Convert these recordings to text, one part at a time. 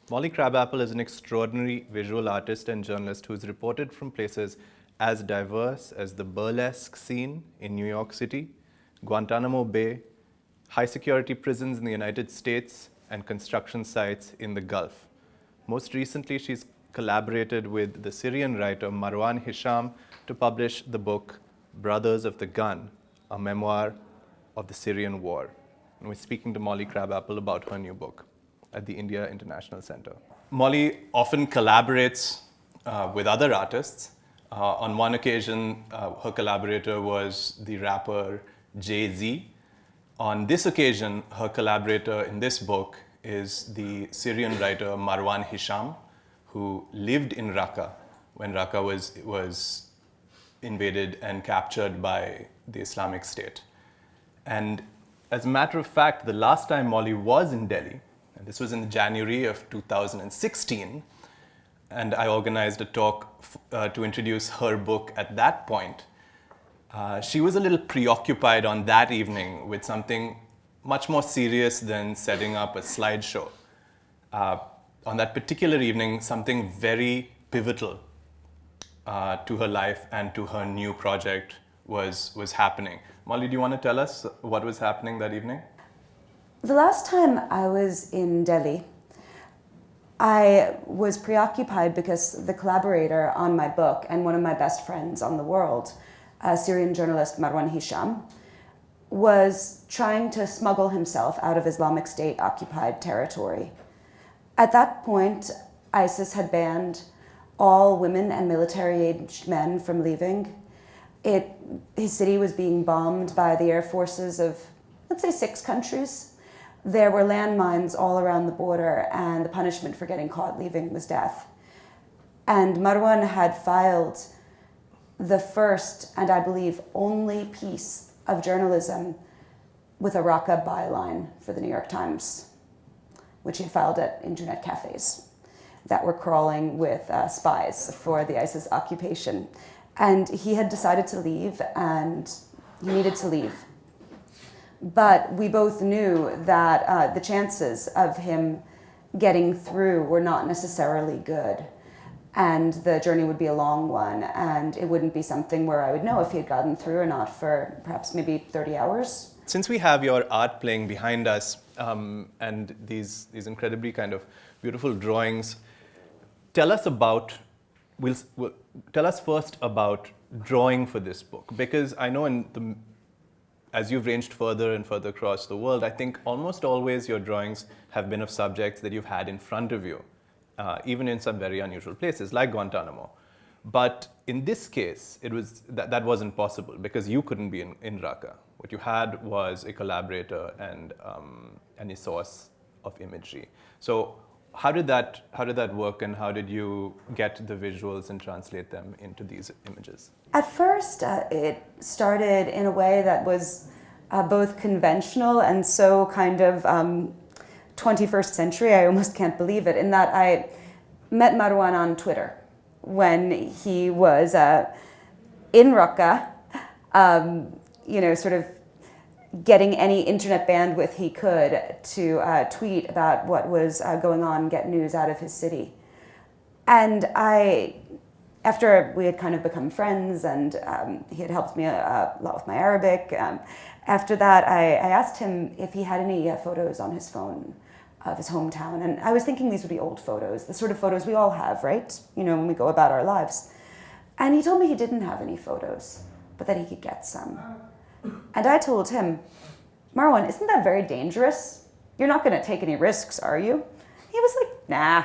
Molly Crabapple is an extraordinary visual artist and journalist who's reported from places as diverse as the burlesque scene in New York City, Guantanamo Bay, high security prisons in the United States, and construction sites in the Gulf. Most recently, she's collaborated with the Syrian writer Marwan Hisham to publish the book Brothers of the Gun, a memoir of the Syrian war. And we're speaking to Molly Crabapple about her new book at the India International Center. Molly often collaborates with other artists. On one occasion, her collaborator was the rapper Jay-Z. On this occasion, her collaborator in this book is the Syrian writer Marwan Hisham, who lived in Raqqa when Raqqa was invaded and captured by the Islamic State. And as a matter of fact, the last time Molly was in Delhi, and this was in January of 2016, and I organized a talk to introduce her book at that point. She was a little preoccupied on that evening with something much more serious than setting up a slideshow. On that particular evening, something very pivotal to her life and to her new project was happening. Molly, do you want to tell us what was happening that evening? The last time I was in Delhi, I was preoccupied because the collaborator on my book and one of my best friends on the world, Syrian journalist Marwan Hisham, was trying to smuggle himself out of Islamic State occupied territory. At that point, ISIS had banned all women and military-aged men from leaving. His city was being bombed by the air forces of, let's say, 6 countries. There were landmines all around the border, and the punishment for getting caught leaving was death. And Marwan had filed the first, and I believe only, piece of journalism with a Raqqa byline for the New York Times, which he'd filed at internet cafes that were crawling with spies for the ISIS occupation. And he had decided to leave, and he needed to leave. But we both knew that the chances of him getting through were not necessarily good. And the journey would be a long one, and it wouldn't be something where I would know if he had gotten through or not for perhaps maybe 30 hours. Since we have your art playing behind us and these incredibly kind of beautiful drawings, tell us first about drawing for this book, because I know as you've ranged further and further across the world, I think almost always your drawings have been of subjects that you've had in front of you, even in some very unusual places like Guantanamo. But in this case, that wasn't possible because you couldn't be in Raqqa. What you had was a collaborator and a source of imagery. So how did that work, and how did you get the visuals and translate them into these images? At first, it started in a way that was both conventional and so kind of 21st century. I almost can't believe it, in that I met Marwan on Twitter when he was in Raqqa, sort of getting any internet bandwidth he could to tweet about what was going on, get news out of his city. And after we had kind of become friends and he had helped me a lot with my Arabic, after that I asked him if he had any photos on his phone of his hometown. And I was thinking these would be old photos, the sort of photos we all have, right? When we go about our lives. And he told me he didn't have any photos, but that he could get some. And I told him, Marwan, isn't that very dangerous? You're not going to take any risks, are you? He was like, nah.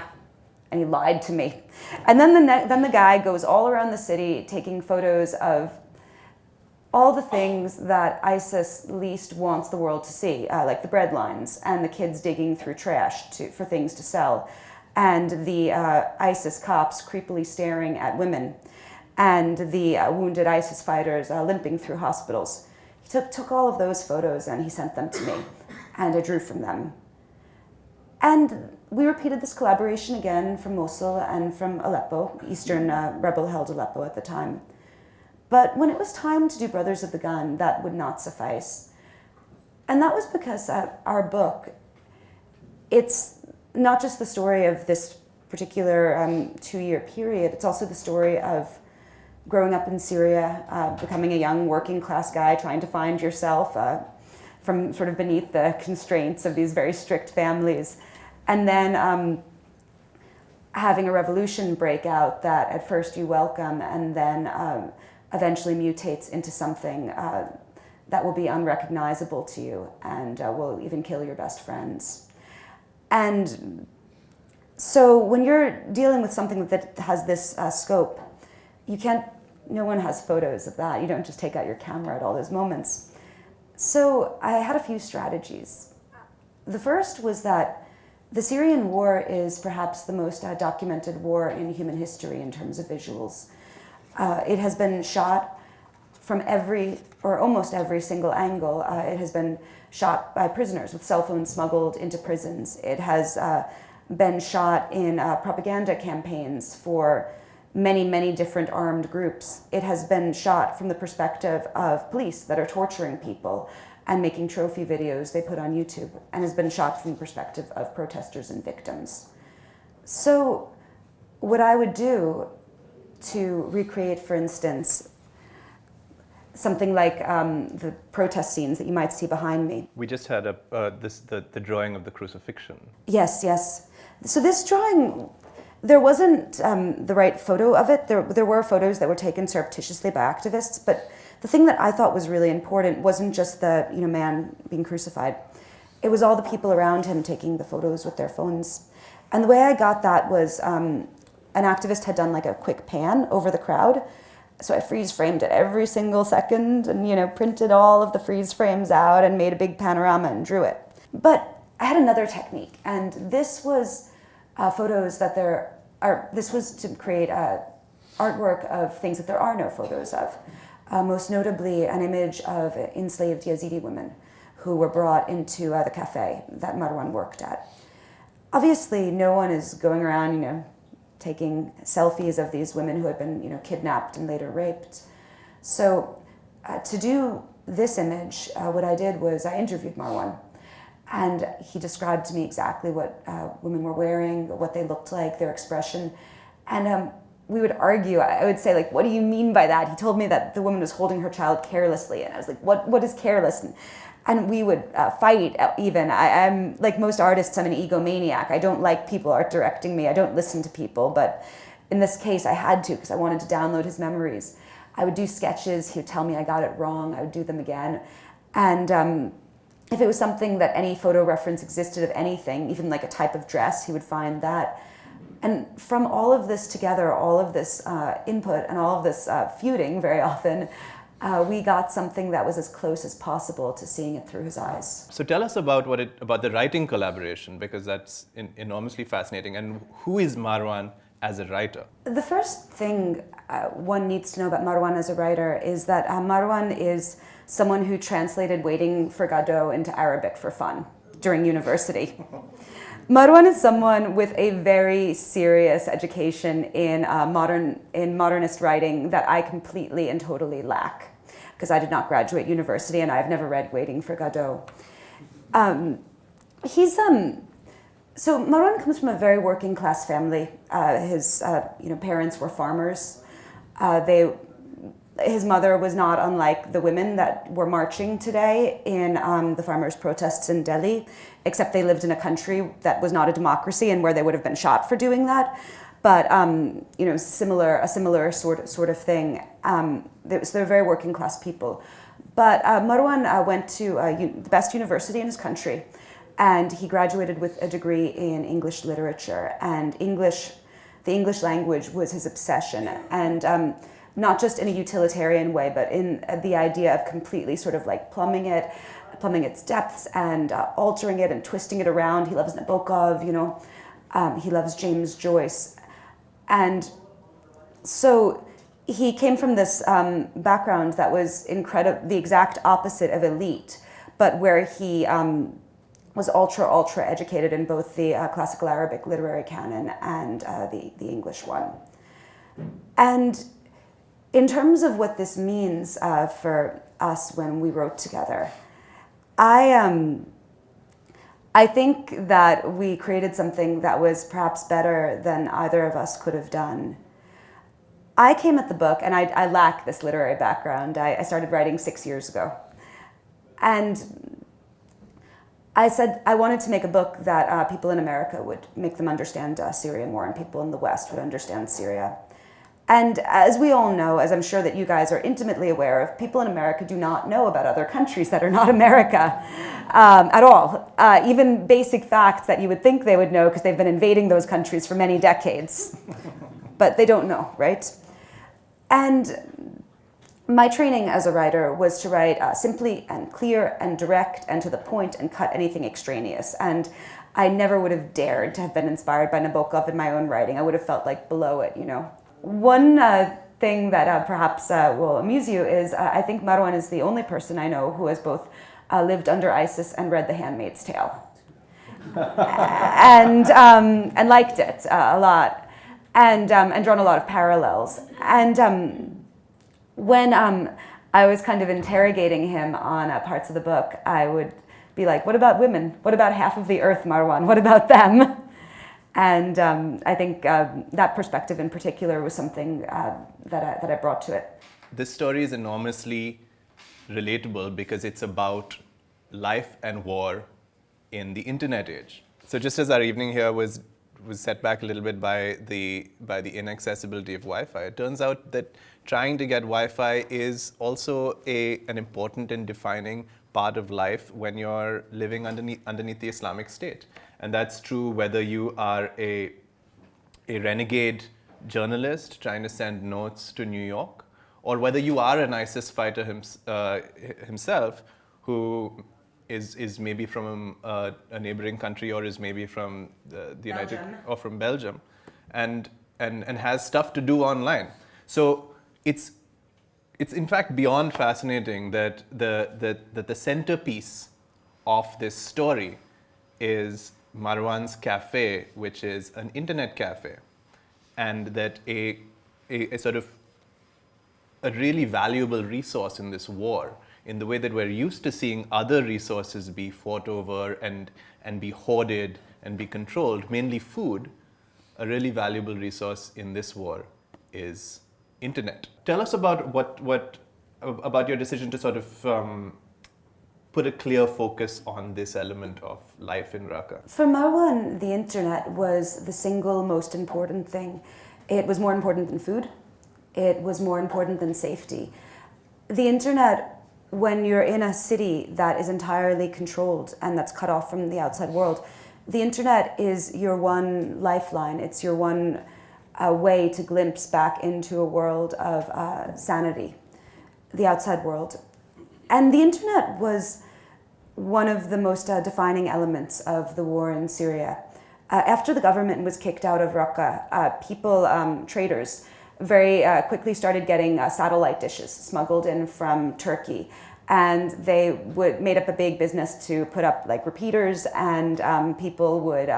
And he lied to me. And then the guy goes all around the city taking photos of all the things that ISIS least wants the world to see, like the bread lines and the kids digging through trash for things to sell, and the ISIS cops creepily staring at women, and the wounded ISIS fighters limping through hospitals. He took all of those photos and he sent them to me, and I drew from them. And we repeated this collaboration again from Mosul and from Aleppo, eastern rebel-held Aleppo at the time. But when it was time to do Brothers of the Gun, that would not suffice. And that was because our book, it's not just the story of this particular 2-year period, it's also the story of growing up in Syria, becoming a young working class guy, trying to find yourself from sort of beneath the constraints of these very strict families. And then having a revolution break out that at first you welcome and then eventually mutates into something that will be unrecognizable to you and will even kill your best friends. And so when you're dealing with something that has this scope, no one has photos of that. You don't just take out your camera at all those moments. So I had a few strategies. The first was that the Syrian war is perhaps the most documented war in human history in terms of visuals. It has been shot from every, or almost every single angle. It has been shot by prisoners with cell phones smuggled into prisons. It has been shot in propaganda campaigns for many, many different armed groups. It has been shot from the perspective of police that are torturing people and making trophy videos they put on YouTube, and has been shot from the perspective of protesters and victims. So what I would do to recreate, for instance, something like the protest scenes that you might see behind me. We just had the drawing of the crucifixion. Yes, yes. So this drawing, there wasn't the right photo of it. There were photos that were taken surreptitiously by activists, but the thing that I thought was really important wasn't just the man being crucified. It was all the people around him taking the photos with their phones. And the way I got that was an activist had done like a quick pan over the crowd. So I freeze framed it every single second and printed all of the freeze frames out and made a big panorama and drew it. But I had another technique, and this was photos that this was to create artwork of things that there are no photos of. Most notably an image of enslaved Yazidi women who were brought into the cafe that Marwan worked at. Obviously, no one is going around, taking selfies of these women who had been, kidnapped and later raped. So to do this image, what I did was I interviewed Marwan, and he described to me exactly what women were wearing, what they looked like, their expression, and we would argue. I would say, what do you mean by that? He told me that the woman was holding her child carelessly, and I was like, what is careless? And we would fight even. I'm like most artists, I'm an egomaniac. I don't like people art directing me. I don't listen to people, but in this case I had to because I wanted to download his memories. I would do sketches, he would tell me I got it wrong, I would do them again. And if it was something that any photo reference existed of anything, even like a type of dress, he would find that. And from all of this together, all of this input and all of this feuding very often, we got something that was as close as possible to seeing it through his eyes. So tell us about about the writing collaboration, because that's enormously fascinating. And who is Marwan as a writer? The first thing one needs to know about Marwan as a writer is that Marwan is someone who translated Waiting for Godot into Arabic for fun during university. Marwan is someone with a very serious education in modernist writing that I completely and totally lack, because I did not graduate university and I've never read Waiting for Godot. So Marwan comes from a very working class family. His parents were farmers. His mother was not unlike the women that were marching today in the farmers' protests in Delhi, except they lived in a country that was not a democracy and where they would have been shot for doing that. But a similar sort of thing. They're very working class people. But Marwan went to the best university in his country, and he graduated with a degree in English literature. And the English language was his obsession. And not just in a utilitarian way, but in the idea of completely sort of like plumbing its depths and altering it and twisting it around. He loves Nabokov, he loves James Joyce. And so he came from this background that was the exact opposite of elite, but where he was ultra educated in both the classical Arabic literary canon and the English one. And in terms of what this means for us when we wrote together, I I think that we created something that was perhaps better than either of us could have done. I came at the book, and I lack this literary background. I started writing 6 years ago. And I said I wanted to make a book that people in America would make them understand Syrian war, and people in the West would understand Syria. And as we all know, as I'm sure that you guys are intimately aware of, people in America do not know about other countries that are not America at all. Even basic facts that you would think they would know because they've been invading those countries for many decades. But they don't know, right? And my training as a writer was to write simply and clear and direct and to the point and cut anything extraneous. And I never would have dared to have been inspired by Nabokov in my own writing. I would have felt like below it, you know. One thing that perhaps will amuse you is I think Marwan is the only person I know who has both lived under ISIS and read The Handmaid's Tale. and liked it a lot. And drawn a lot of parallels. And when I was kind of interrogating him on parts of the book, I would be like, what about women? What about half of the earth, Marwan? What about them? And I think that perspective in particular was something that I brought to it. This story is enormously relatable because it's about life and war in the internet age. So just as our evening here was set back a little bit by the inaccessibility of Wi-Fi, it turns out that trying to get Wi-Fi is also an important and defining part of life when you're living underneath the Islamic State. And that's true whether you are a renegade journalist trying to send notes to New York, or whether you are an ISIS fighter himself who is maybe from a neighboring country, or is maybe from the United or from Belgium, and has stuff to do online. So it's in fact beyond fascinating that the centerpiece of this story is Marwan's cafe, which is an internet cafe, and that a sort of a really valuable resource in this war, in the way that we're used to seeing other resources be fought over and be hoarded and be controlled, mainly food. A really valuable resource in this war is internet. Tell us about about your decision to sort of put a clear focus on this element of life in Raqqa. For Marwan, the internet was the single most important thing. It was more important than food. It was more important than safety. The internet, when you're in a city that is entirely controlled and that's cut off from the outside world, the internet is your one lifeline. It's your one way to glimpse back into a world of sanity, the outside world. And the internet was one of the most defining elements of the war in Syria. After the government was kicked out of Raqqa, traders, very quickly started getting satellite dishes smuggled in from Turkey. And they made up a big business to put up like repeaters, and people would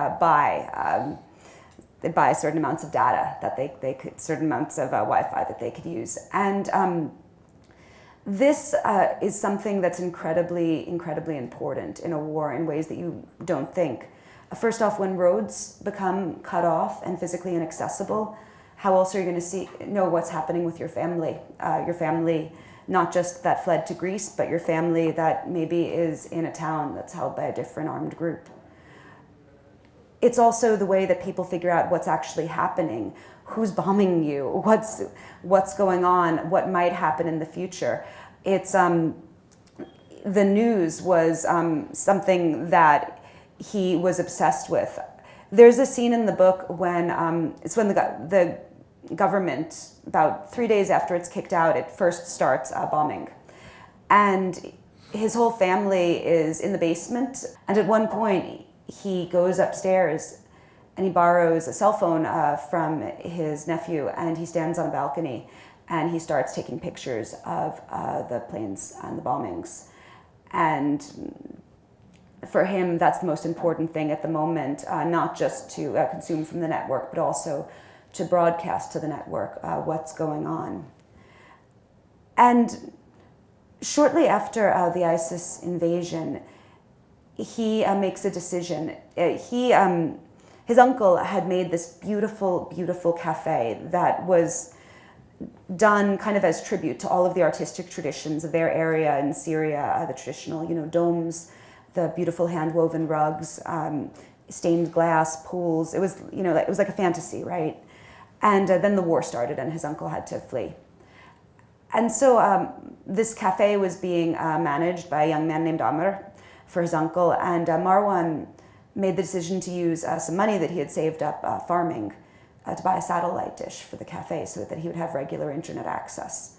they'd buy certain amounts of data that they could, certain amounts of Wi-Fi that they could use. And this is something that's incredibly, incredibly important in a war in ways that you don't think. First off, when roads become cut off and physically inaccessible, how else are you going to know what's happening with your family? Your family, not just that fled to Greece, but your family that maybe is in a town that's held by a different armed group. It's also the way that people figure out what's actually happening. Who's bombing you? What's going on? What might happen in the future? It's the news was something that he was obsessed with. There's a scene in the book when it's when the government, about 3 days after it's kicked out, it first starts bombing, and his whole family is in the basement. And at one point, he goes upstairs and he borrows a cell phone from his nephew, and he stands on a balcony and he starts taking pictures of the planes and the bombings. And for him, that's the most important thing at the moment, not just to consume from the network, but also to broadcast to the network what's going on. And shortly after the ISIS invasion, he makes a decision. His uncle had made this beautiful, beautiful cafe that was done kind of as tribute to all of the artistic traditions of their area in Syria, the traditional, domes, the beautiful hand-woven rugs, stained glass pools. It was, it was like a fantasy, right? And then the war started, and his uncle had to flee. And so this cafe was being managed by a young man named Amr for his uncle, and Marwan made the decision to use some money that he had saved up farming to buy a satellite dish for the cafe so that he would have regular internet access.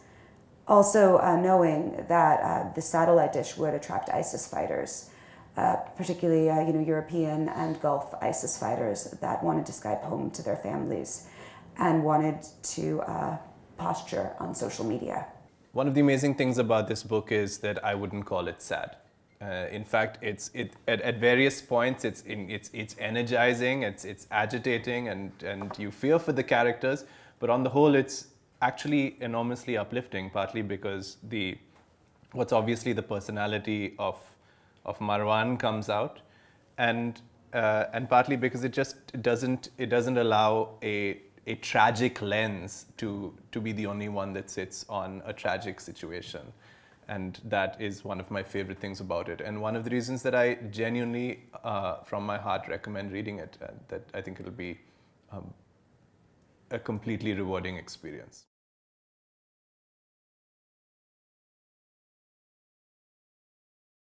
Also knowing that the satellite dish would attract ISIS fighters, particularly European and Gulf ISIS fighters that wanted to Skype home to their families and wanted to posture on social media. One of the amazing things about this book is that I wouldn't call it sad. In fact, at various points it's energizing, it's agitating, and you feel for the characters. But on the whole, it's actually enormously uplifting. Partly because what's obviously the personality of Marwan comes out, and partly because it doesn't allow a tragic lens to be the only one that sits on a tragic situation. And that is one of my favorite things about it. And one of the reasons that I genuinely, from my heart, recommend reading it, that I think it'll be a completely rewarding experience.